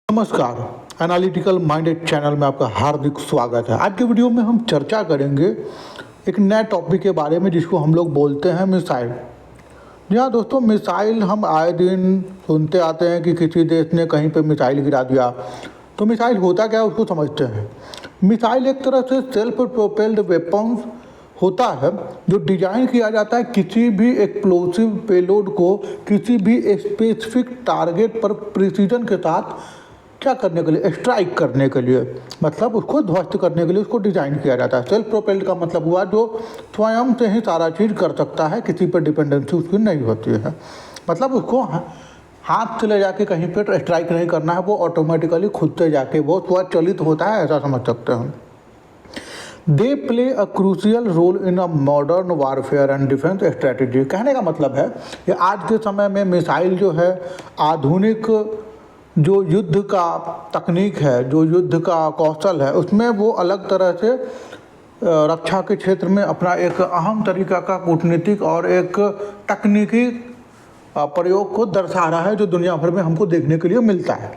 नमस्कार, analytical minded channel में आपका हार्दिक स्वागत है। आज के वीडियो में हम चर्चा करेंगे एक नए टॉपिक के बारे में जिसको हम लोग बोलते हैं मिसाइल। जी हाँ दोस्तों, मिसाइल हम आए दिन सुनते आते हैं कि किसी देश ने कहीं पे मिसाइल गिरा दिया। तो मिसाइल होता क्या है उसको समझते हैं। मिसाइल एक तरह से सेल्फ प्रोपेल्ड वेपन्स होता है जो डिजाइन किया जाता है किसी भी एक्सप्लोसिव पेलोड को किसी भी स्पेसिफिक टारगेट पर प्रिसीजन के साथ क्या करने के लिए, स्ट्राइक करने के लिए, मतलब उसको ध्वस्त करने के लिए उसको डिज़ाइन किया जाता है। सेल्फ प्रोपेल्ड का मतलब हुआ जो स्वयं से ही सारा चीज़ कर सकता है, किसी पर डिपेंडेंसी उसकी नहीं होती है। मतलब उसको हाथ से ले जाके कहीं पर स्ट्राइक नहीं करना है, वो ऑटोमेटिकली खुद से जाके वो स्वचालित होता है, ऐसा समझ सकते हैं। They play a crucial role in a modern warfare and defence strategy. कहने का मतलब है कि आज के समय में मिसाइल जो है आधुनिक जो युद्ध का तकनीक है, जो युद्ध का कौशल है, उसमें वो अलग तरह से रक्षा के क्षेत्र में अपना एक अहम तरीका का कूटनीतिक और एक तकनीकी प्रयोग को दर्शा रहा है जो दुनिया भर में हमको देखने के लिए मिलता है।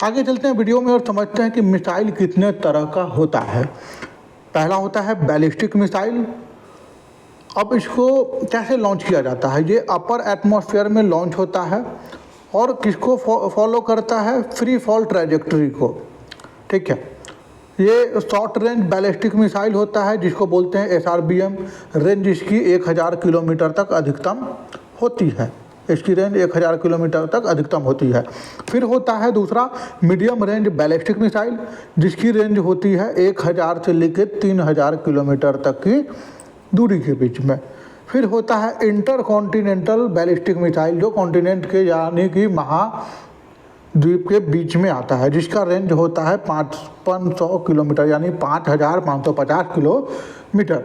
आगे चलते हैं वीडियो में और समझते हैं कि मिसाइल कितने तरह का होता है। पहला होता है बैलिस्टिक मिसाइल। अब इसको कैसे लॉन्च किया जाता है? ये अपर एटमॉस्फेयर में लॉन्च होता है और किसको फॉलो करता है? फ्री फॉल ट्रैजेक्टरी को। ठीक है, ये शॉर्ट रेंज बैलिस्टिक मिसाइल होता है जिसको बोलते हैं SRBM। रेंज इसकी 1000 किलोमीटर तक अधिकतम होती है। इसकी रेंज 1000 किलोमीटर तक अधिकतम होती है। फिर होता है दूसरा मीडियम रेंज बैलिस्टिक मिसाइल जिसकी रेंज होती है 1000 से लेकर 3000 किलोमीटर तक की दूरी के बीच में। फिर होता है इंटर कॉन्टिनेंटल बैलिस्टिक मिसाइल जो कॉन्टिनेंट के यानी कि महाद्वीप के बीच में आता है, जिसका रेंज होता है 5500 किलोमीटर यानी 5550 किलोमीटर।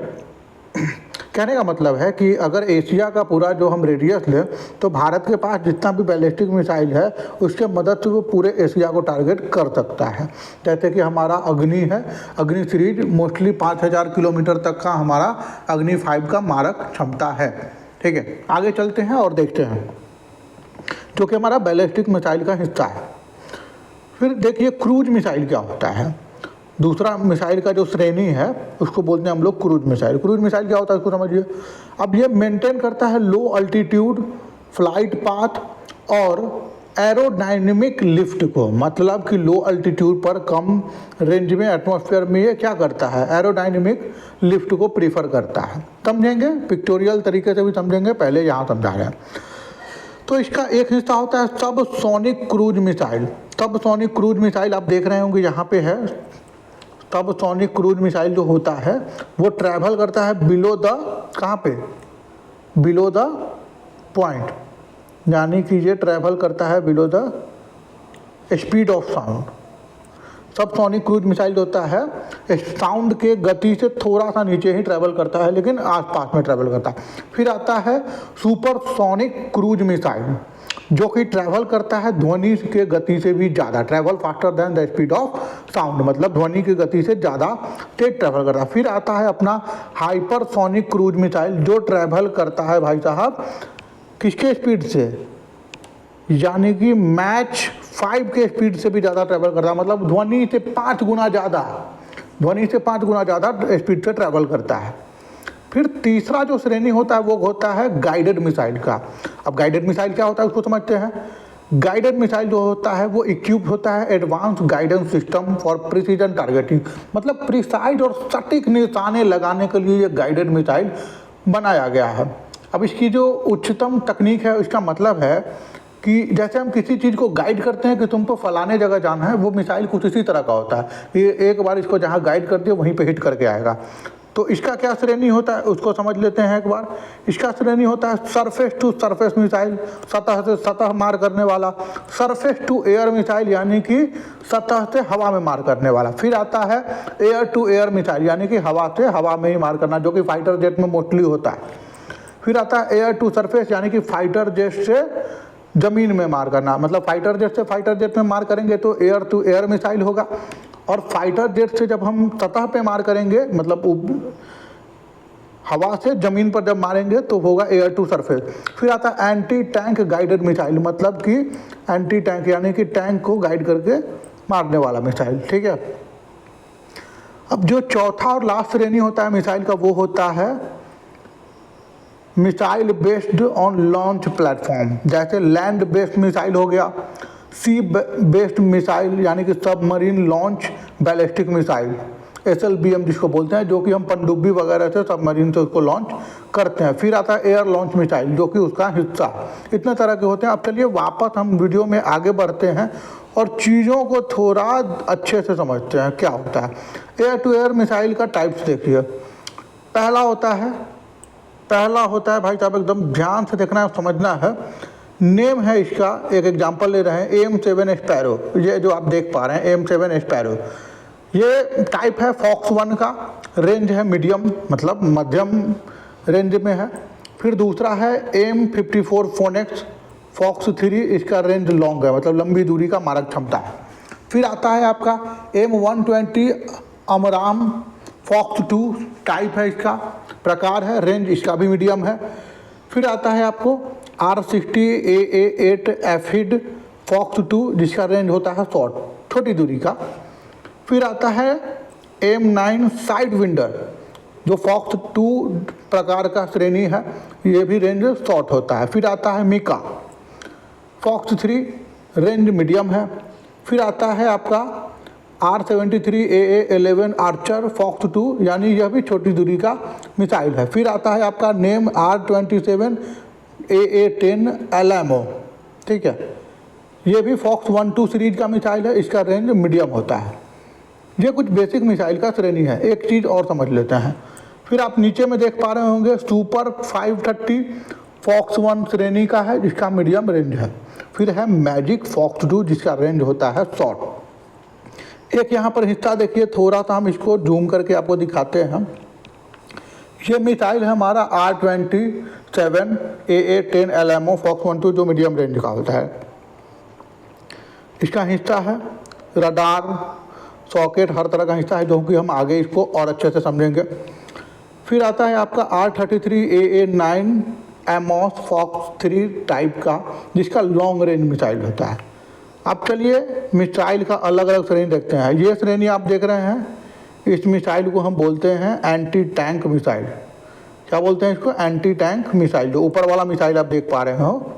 कहने का मतलब है कि अगर एशिया का पूरा जो हम रेडियस लें तो भारत के पास जितना भी बैलिस्टिक मिसाइल है उसके मदद से वो पूरे एशिया को टारगेट कर सकता है। जैसे कि हमारा अग्नि है, अग्नि सीरीज मोस्टली 5000 किलोमीटर तक का हमारा अग्नि 5 का मारक क्षमता है। ठीक है, आगे चलते हैं और देखते हैं जो कि हमारा बैलिस्टिक मिसाइल का हिस्सा है। फिर देखिए क्रूज मिसाइल क्या होता है। दूसरा मिसाइल का जो श्रेणी है उसको बोलते हैं हम लोग क्रूज मिसाइल। क्रूज मिसाइल क्या होता है उसको समझिए। अब ये मेंटेन करता है लो अल्टीट्यूड फ्लाइट पाथ और एरोडायनेमिक लिफ्ट को। मतलब कि लो अल्टीट्यूड पर कम रेंज में एटमॉस्फेयर में ये क्या करता है? एरोडायनेमिक लिफ्ट को प्रीफर करता है। समझेंगे, पिक्टोरियल तरीके से भी समझेंगे, पहले यहाँ समझा रहे हैं। तो इसका एक हिस्सा होता है सब सोनिक क्रूज मिसाइल। सब सोनिक क्रूज मिसाइल आप देख रहे होंगे यहाँ पे है। तब सोनिक क्रूज मिसाइल जो होता है वो ट्रैवल करता है बिलो द, कहाँ पे? बिलो द पॉइंट, यानी कि ये ट्रैवल करता है below the speed of sound. सब सोनिक क्रूज मिसाइल होता है साउंड के गति से थोड़ा सा नीचे ही ट्रैवल करता है लेकिन आसपास में ट्रैवल करता है। फिर आता है सुपर सोनिक क्रूज मिसाइल जो कि ट्रैवल करता है ध्वनि के गति से भी ज़्यादा, travel faster than the speed of sound, मतलब ध्वनि की गति से ज़्यादा तेज ट्रैवल करता है। फिर आता है अपना हाइपरसोनिक क्रूज मिसाइल जो ट्रैवल करता है भाई साहब किसके स्पीड से? यानी कि मैच 5 के स्पीड से भी ज़्यादा ट्रैवल करता है, मतलब ध्वनि से 5 गुना ज़्यादा, ध्वनि से 5 गुना ज़्यादा स्पीड से ट्रैवल करता है। फिर तीसरा जो श्रेणी होता है वो होता है गाइडेड मिसाइल का। अब गाइडेड मिसाइल क्या होता है उसको समझते हैं। गाइडेड मिसाइल जो होता है वो इक्विप होता है advance guidance system for precision targeting, मतलब प्रिसाइज और सटीक निशाने लगाने के लिए ये गाइडेड मिसाइल बनाया गया है। अब इसकी जो उच्चतम तकनीक है उसका मतलब है कि जैसे हम किसी चीज़ को गाइड करते हैं कि तुमको फलाने जगह जाना है, वो मिसाइल कुछ इसी तरह का होता है कि एक बार इसको जहाँ गाइड कर दिया वहीं पे हिट करके आएगा। तो इसका क्या श्रेणी होता है उसको समझ लेते हैं एक बार। इसका श्रेणी होता है सरफेस टू सरफेस मिसाइल, सतह से सतह मार करने वाला। सरफेस टू एयर मिसाइल यानी कि सतह से हवा में मार करने वाला। फिर आता है एयर टू एयर मिसाइल यानी कि हवा से हवा में ही मार करना, जो कि फाइटर जेट में मोस्टली होता है। फिर आता है एयर टू सरफेस यानी कि फाइटर जेट से ज़मीन में मार करना, मतलब फाइटर जेट से फाइटर जेट में मार करेंगे तो एयर टू एयर मिसाइल होगा। और फाइटर जेट से जब हम सतह पे मार करेंगे, मतलब हवा से ज़मीन पर जब मारेंगे तो होगा एयर टू सरफेस। फिर आता है एंटी टैंक गाइडेड मिसाइल, मतलब कि एंटी टैंक यानी कि टैंक को गाइड करके मारने वाला मिसाइल, ठीक है। अब जो चौथा और लास्ट श्रेणी होता है मिसाइल का, वो होता है missile based on launch platform. जैसे लैंड बेस्ड मिसाइल हो गया, सी बेस्ड मिसाइल यानी कि submarine launch ballistic missile, SLBM जिसको बोलते हैं, जो कि हम पनडुब्बी वगैरह से सबमरीन से उसको लॉन्च करते हैं। फिर आता है एयर लॉन्च मिसाइल, जो कि उसका हिस्सा। इतने तरह के होते हैं। अब चलिए वापस हम वीडियो में आगे बढ़ते हैं और चीज़ों को थोड़ा अच्छे से समझते हैं क्या होता है। एयर टू एयर मिसाइल का टाइप्स देखिए। पहला होता है भाई साहब, एकदम ध्यान से देखना है, समझना है। नेम है इसका, एक एग्जांपल ले रहे हैं, AIM-7 स्पैरो। ये जो आप देख पा रहे हैं AIM-7 स्पैरो, ये टाइप है फॉक्स 1 का। रेंज है मीडियम, मतलब मध्यम रेंज में है। फिर दूसरा है AIM-54 फोनेक्स फॉक्स 3, इसका रेंज लॉन्ग है, मतलब लंबी दूरी का मारक क्षमता है। फिर आता है आपका AIM-120 अमराम फॉक्स 2, टाइप है इसका, प्रकार है, रेंज इसका भी मीडियम है। फिर आता है आपको R60 AA8 एफिड फॉक्स 2, जिसका रेंज होता है शॉर्ट, छोटी दूरी का। फिर आता है AIM-9 साइड विंडर, जो फॉक्स 2 प्रकार का श्रेणी है, ये भी रेंज शॉर्ट होता है। फिर आता है मिका फॉक्स 3, रेंज मीडियम है। फिर आता है आपका R73 AA11 आर्चर फॉक्स 2, यानी यह भी छोटी दूरी का मिसाइल है। फिर आता है आपका नेम R27 AA10 एलएमओ, ठीक है, ये भी फॉक्स 1-2 सीरीज का मिसाइल है, इसका रेंज मीडियम होता है। ये कुछ बेसिक मिसाइल का श्रेणी है। एक चीज़ और समझ लेते हैं। फिर आप नीचे में देख पा रहे होंगे सुपर 530 फॉक्स 1 श्रेणी का है, जिसका मीडियम रेंज है। फिर है मैजिक फॉक्स 2, जिसका रेंज होता है शॉर्ट। एक यहाँ पर हिस्सा देखिए, थोड़ा सा हम इसको जूम करके आपको दिखाते हैं। ये मिसाइल है हमारा R27 AA10 एलएमओ फॉक्स 1-2, जो मीडियम रेंज का होता है। इसका हिस्सा है रडार, सॉकेट, हर तरह का हिस्सा है, जो कि हम आगे इसको और अच्छे से समझेंगे। फिर आता है आपका R33 AA9 एमॉस फॉक्स 3 टाइप का, जिसका लॉन्ग रेंज मिसाइल होता है। अब चलिए मिसाइल का अलग अलग श्रेणी देखते हैं। ये श्रेणी आप देख रहे हैं, इस मिसाइल को हम बोलते हैं एंटी टैंक मिसाइल। क्या बोलते हैं इसको? Anti tank missile. जो ऊपर वाला मिसाइल आप देख पा रहे हो,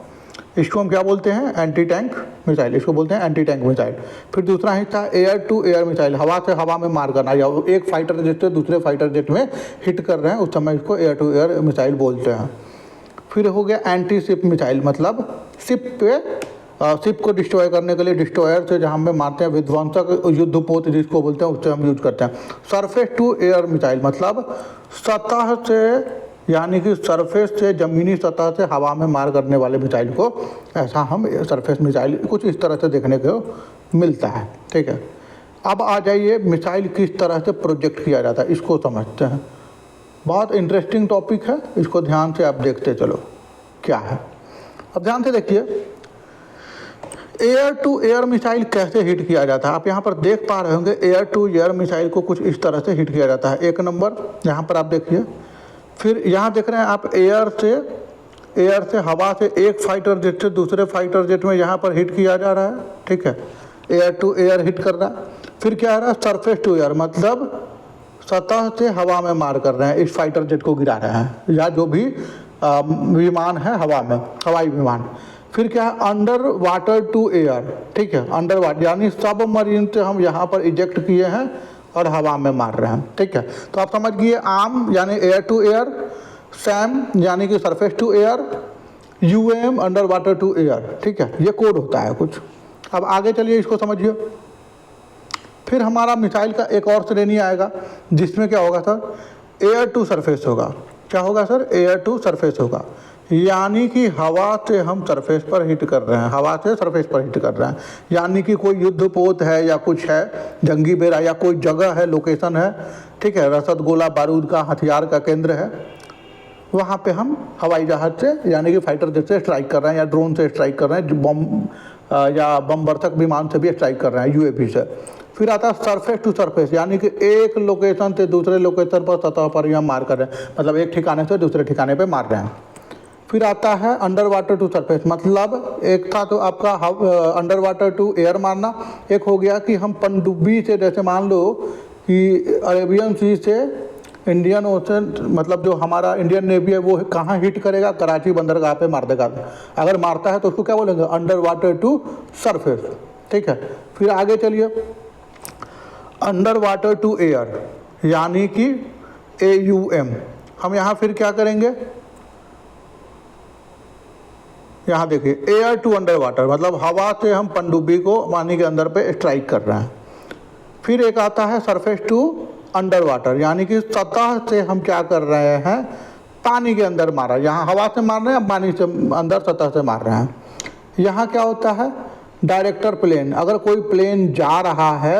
इसको हम क्या बोलते हैं? एंटी टैंक मिसाइल, इसको बोलते हैं एंटी टैंक मिसाइल। फिर दूसरा हिस्सा एयर टू एयर मिसाइल, हवा से हवा में मार करना, या एक फाइटर जेट से दूसरे फाइटर जेट में हिट कर रहे हैं, उस समय इसको एयर टू एयर मिसाइल बोलते हैं। फिर हो गया एंटी शिप मिसाइल, मतलब शिप को डिस्ट्रॉय करने के लिए डिस्ट्रॉयर से जहाँ में मारते हैं, विध्वंसक युद्धपोत जिसको बोलते हैं, उससे हम यूज करते हैं। सरफेस टू एयर मिसाइल, मतलब सतह से, यानी कि सरफेस से, ज़मीनी सतह से हवा में मार करने वाले मिसाइल को, ऐसा हम सरफेस मिसाइल कुछ इस तरह से देखने को मिलता है। ठीक है, अब आ जाइए मिसाइल किस तरह से प्रोजेक्ट किया जाता है, इसको समझते हैं। बहुत इंटरेस्टिंग टॉपिक है, इसको ध्यान से आप देखते चलो क्या है। अब ध्यान से देखिए एयर टू एयर मिसाइल कैसे हिट किया जाता है। आप यहाँ पर देख पा रहे होंगे एयर टू एयर मिसाइल को कुछ इस तरह से हिट किया जाता है। एक नंबर यहाँ पर आप देखिए, फिर यहाँ देख रहे हैं आप एयर से हवा से एक फाइटर जेट से दूसरे फाइटर जेट में यहाँ पर हिट किया जा रहा है। ठीक है, एयर टू एयर हिट कर रहा है। फिर क्या आ रहा है? सरफेस टू एयर, मतलब सतह से हवा में मार कर रहे हैं, इस फाइटर जेट को गिरा रहे हैं, या जो भी विमान है हवा में, हवाई विमान। फिर क्या है? Underwater to air. ठीक है, अंडर वाटर यानी सबमरीन से हम यहाँ पर इजेक्ट किए हैं और हवा में मार रहे हैं। ठीक है, तो आप समझ गए आर्म यानी एयर टू एयर, सैम यानी कि surface to air, UM underwater to air. ठीक है, ये कोड होता है कुछ। अब आगे चलिए इसको समझिए। फिर हमारा मिसाइल का एक और श्रेणी आएगा, जिसमें क्या होगा सर? एयर टू सरफेस होगा। क्या होगा सर? एयर टू सरफेस होगा, यानी कि हवा से हम सरफेस पर हिट कर रहे हैं, हवा से सरफेस पर हिट कर रहे हैं। यानी कि कोई युद्धपोत है या कुछ है, जंगी बेड़ा, या कोई जगह है, लोकेशन है, ठीक है, रसद गोला बारूद का, हथियार का केंद्र है, वहाँ पे हम हवाई जहाज से यानी कि फाइटर जेट से स्ट्राइक कर रहे हैं, या ड्रोन से स्ट्राइक कर रहे हैं, बम या बम वर्षक विमान से भी स्ट्राइक कर रहे हैं, यूएवी से। फिर आता है सरफेस टू सरफेस, यानी कि एक लोकेशन से दूसरे लोकेशन पर सतह पर यह मार कर रहे हैं, मतलब एक ठिकाने से दूसरे ठिकाने पे मार रहे हैं। फिर आता है अंडर वाटर टू सरफेस, मतलब एक था तो आपका अंडर वाटर टू एयर मारना, एक हो गया कि हम पनडुब्बी से, जैसे मान लो कि अरेबियन सी से इंडियन ओशन, मतलब जो हमारा इंडियन नेवी है वो कहाँ हिट करेगा, कराची बंदरगाह पे मार देगा। अगर मारता है तो उसको क्या बोलेंगे, अंडर वाटर टू सरफेस, ठीक है। फिर आगे चलिए, अंडर वाटर टू एयर, यानी कि AUM। हम यहाँ फिर क्या करेंगे, यहाँ देखिए एयर टू अंडर वाटर, मतलब हवा से हम पनडुब्बी को पानी के अंदर पे स्ट्राइक कर रहे हैं। फिर एक आता है सरफेस टू अंडर वाटर, यानी कि सतह से हम क्या कर रहे हैं, पानी के अंदर मारा, यहाँ हवा से मार रहे हैं, पानी से अंदर सतह से मार रहे हैं। यहाँ क्या होता है, डायरेक्टर प्लेन, अगर कोई प्लेन जा रहा है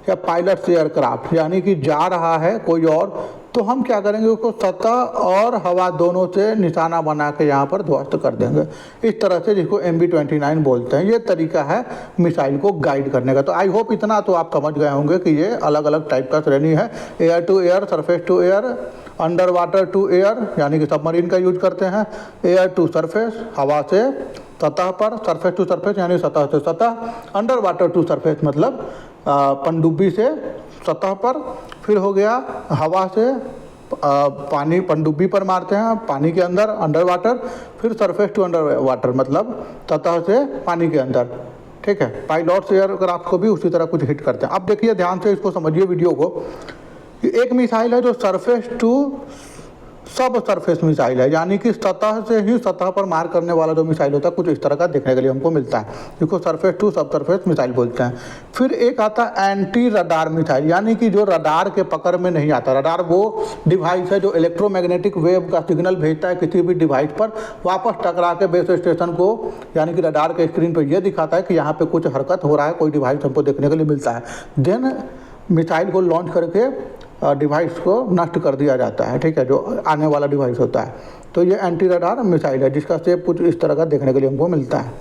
या पायलट एयरक्राफ्ट, यानी कि जा रहा है कोई और, तो हम क्या करेंगे, उसको सतह और हवा दोनों से निशाना बना के यहाँ पर ध्वस्त कर देंगे, इस तरह से, जिसको MB-29 बोलते हैं। ये तरीका है मिसाइल को गाइड करने का। तो आई होप इतना तो आप समझ गए होंगे कि ये अलग अलग टाइप का श्रेणी है, air to air, surface to air, underwater to air, यानी कि सबमरीन का यूज करते हैं, एयर टू सरफेस, हवा से सतह पर, सरफेस टू सरफेस यानी सतह से सतह, अंडर वाटर टू सरफेस मतलब पनडुब्बी से सतह पर, फिर हो गया हवा से पानी, पनडुब्बी पर मारते हैं पानी के अंदर, अंडर वाटर, फिर सरफेस टू अंडर वाटर मतलब सतह से पानी के अंदर, ठीक है। पायलट्स एयरक्राफ्ट को भी उसी तरह कुछ हिट करते हैं। अब देखिए ध्यान से इसको समझिए वीडियो को, कि एक मिसाइल है जो सरफेस टू सब सरफेस मिसाइल है, यानी कि सतह से ही सतह पर मार करने वाला जो मिसाइल होता है, कुछ इस तरह का देखने के लिए हमको मिलता है, जिसको सरफेस टू सब सरफेस मिसाइल बोलते हैं। फिर एक आता है एंटी रडार मिसाइल, यानी कि जो रडार के पकड़ में नहीं आता। रडार वो डिवाइस है जो इलेक्ट्रोमैग्नेटिक वेव का सिग्नल भेजता है किसी भी डिवाइस पर, वापस टकरा के बेस स्टेशन को, यानी कि रडार के स्क्रीन पर यह दिखाता है कि यहाँ पर कुछ हरकत हो रहा है, कोई डिवाइस हमको देखने के लिए मिलता है। देन मिसाइल को लॉन्च करके डिवाइस को नष्ट कर दिया जाता है, ठीक है, जो आने वाला डिवाइस होता है। तो ये एंटी रडार मिसाइल है, जिसका शेप कुछ इस तरह का देखने के लिए हमको मिलता है।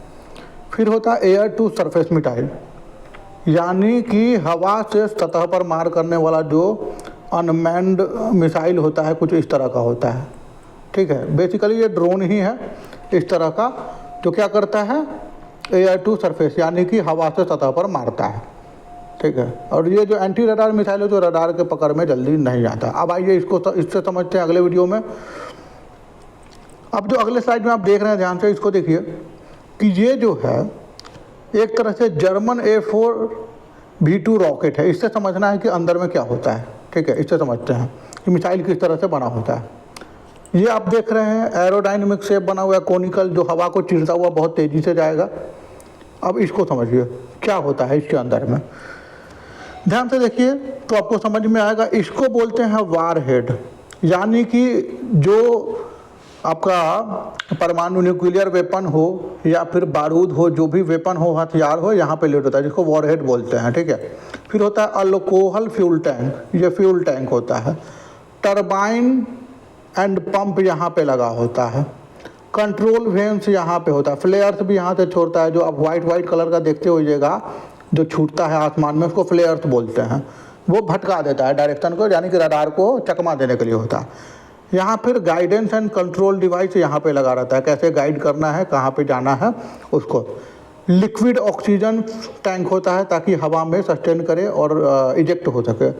फिर होता है एयर टू सरफेस मिसाइल, यानी कि हवा से सतह पर मार करने वाला जो अनमैन्ड मिसाइल होता है, कुछ इस तरह का होता है, ठीक है। बेसिकली ये ड्रोन ही है इस तरह का, जो क्या करता है, एयर टू सरफेस यानी कि हवा से सतह पर मारता है, ठीक है। और ये जो एंटी रडार मिसाइल है, जो रडार के पकड़ में जल्दी नहीं आता। अब आइए इससे समझते हैं अगले वीडियो में। अब जो अगले स्लाइड में आप देख रहे हैं, ध्यान से इसको देखिए, कि ये जो है एक तरह से जर्मन A4V2 रॉकेट है। इससे समझना है कि अंदर में क्या होता है, ठीक है। इससे समझते हैं कि मिसाइल किस तरह से बना होता है। ये आप देख रहे हैं एरोडायनेमिक शेप बना हुआ है, कोनिकल, जो हवा को चीरता हुआ बहुत तेज़ी से जाएगा। अब इसको समझिए क्या होता है इसके अंदर में, ध्यान से देखिए तो आपको समझ में आएगा। इसको बोलते हैं वार हेड, यानी कि जो आपका परमाणु न्यूक्लियर वेपन हो या फिर बारूद हो, जो भी वेपन हो, हथियार हो, यहाँ पे लोड होता है, जिसको वॉर हेड बोलते हैं, ठीक है। फिर होता है अल्कोहल फ्यूल टैंक, ये फ्यूल टैंक होता है। टरबाइन एंड पंप यहाँ पे लगा होता है। कंट्रोल वेंस यहाँ पे होता है। फ्लेयर्स भी यहाँ से छोड़ता है, जो आप वाइट कलर का देखते होइएगा, जो छूटता है आसमान में, उसको फ्लेयर्स बोलते हैं। वो भटका देता है डायरेक्शन को, यानी कि रडार को चकमा देने के लिए होता है। यहाँ फिर गाइडेंस एंड कंट्रोल डिवाइस यहाँ पे लगा रहता है, कैसे गाइड करना है, कहाँ पे जाना है उसको। लिक्विड ऑक्सीजन टैंक होता है, ताकि हवा में सस्टेन करे और इजेक्ट हो सके।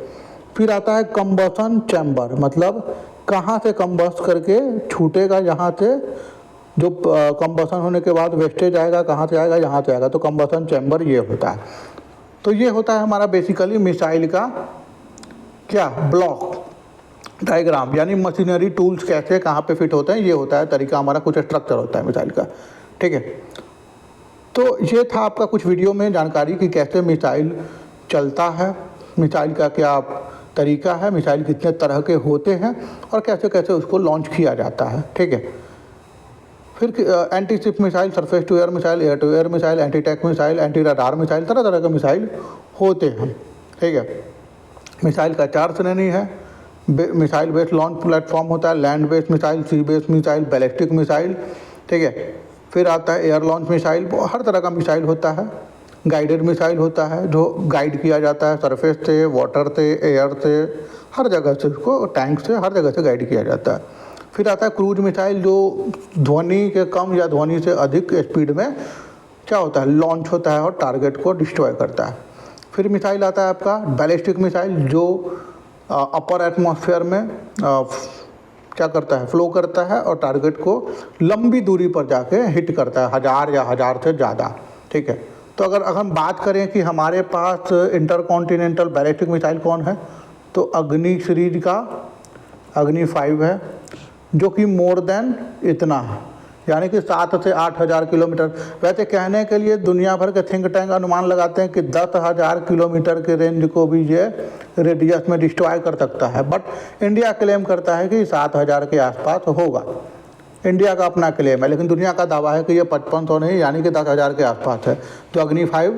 फिर आता है कंबसन चैम्बर, मतलब कहाँ से कंबस्ट करके छूटेगा, यहाँ से जो कंबसन होने के बाद वेस्टेज आएगा, कहाँ से आएगा, यहाँ से आएगा, तो कंबसन चैम्बर ये होता है। तो ये होता है हमारा बेसिकली मिसाइल का क्या, ब्लॉक डायग्राम, यानी मशीनरी टूल्स कैसे कहाँ पे फिट होते हैं, ये होता है तरीका, हमारा कुछ स्ट्रक्चर होता है मिसाइल का, ठीक है। तो ये था आपका कुछ वीडियो में जानकारी कि कैसे मिसाइल चलता है, मिसाइल का क्या तरीका है, मिसाइल कितने तरह के होते हैं और कैसे कैसे उसको लॉन्च किया जाता है, ठीक है। फिर anti ship missile, surface to air missile, air to air missile, anti tank missile, anti radar missile, तरह तरह के मिसाइल होते हैं, ठीक है। मिसाइल का 4 श्रेणी है। मिसाइल बेस्ड लॉन्च प्लेटफॉर्म होता है, लैंड बेस्ड मिसाइल, सी बेस्ड मिसाइल, बैलिस्टिक मिसाइल, ठीक है। फिर आता है एयर लॉन्च मिसाइल, हर तरह का मिसाइल होता है। गाइडेड मिसाइल होता है जो गाइड किया जाता है सरफेस से, वाटर से, एयर से, हर जगह से, उसको टैंक से, हर जगह से गाइड किया जाता है। फिर आता है क्रूज मिसाइल जो ध्वनि के कम या ध्वनि से अधिक स्पीड में क्या होता है, लॉन्च होता है और टारगेट को डिस्ट्रॉय करता है। फिर मिसाइल आता है आपका बैलिस्टिक मिसाइल जो अपर एटमॉस्फेयर में क्या करता है, फ्लो करता है और टारगेट को लंबी दूरी पर जाके हिट करता है, 1000 या 1000 से ज़्यादा। ठीक है, तो अगर हम बात करें कि हमारे पास इंटरकॉन्टिनेंटल बैलिस्टिक मिसाइल कौन है, तो अग्नि सीरीज का अग्नि 5 है जो कि मोर देन इतना है, यानी कि 7 से 8000 किलोमीटर। वैसे कहने के लिए दुनिया भर के थिंक टैंक अनुमान लगाते हैं कि 10,000 किलोमीटर के रेंज को भी ये रेडियस में डिस्ट्रॉय कर सकता है, बट इंडिया क्लेम करता है कि 7000 के आसपास होगा। इंडिया का अपना क्लेम है, लेकिन दुनिया का दावा है कि ये 5500 नहीं, यानी कि 10,000 के आसपास है, जो अग्नि 5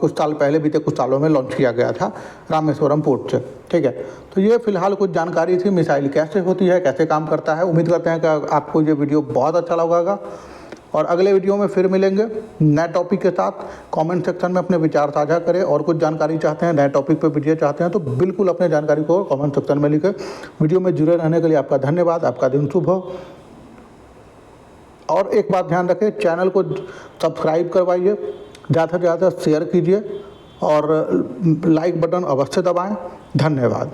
कुछ साल पहले, बीते कुछ सालों में लॉन्च किया गया था रामेश्वरम पोर्ट से। ठीक है, तो ये फिलहाल कुछ जानकारी थी मिसाइल कैसे होती है, कैसे काम करता है। उम्मीद करते हैं कि आपको ये वीडियो बहुत अच्छा लगा और अगले वीडियो में फिर मिलेंगे नए टॉपिक के साथ। कमेंट सेक्शन में अपने विचार साझा करें और कुछ जानकारी चाहते हैं, नए टॉपिक पे वीडियो चाहते हैं तो बिल्कुल अपने जानकारी को कमेंट सेक्शन में लिखें। वीडियो में जुड़े रहने के लिए आपका धन्यवाद, आपका दिन शुभ हो। और एक बात ध्यान रखें, चैनल को सब्सक्राइब करवाइए, ज़्यादा से ज़्यादा शेयर कीजिए और लाइक बटन अवश्य दबाएं। धन्यवाद।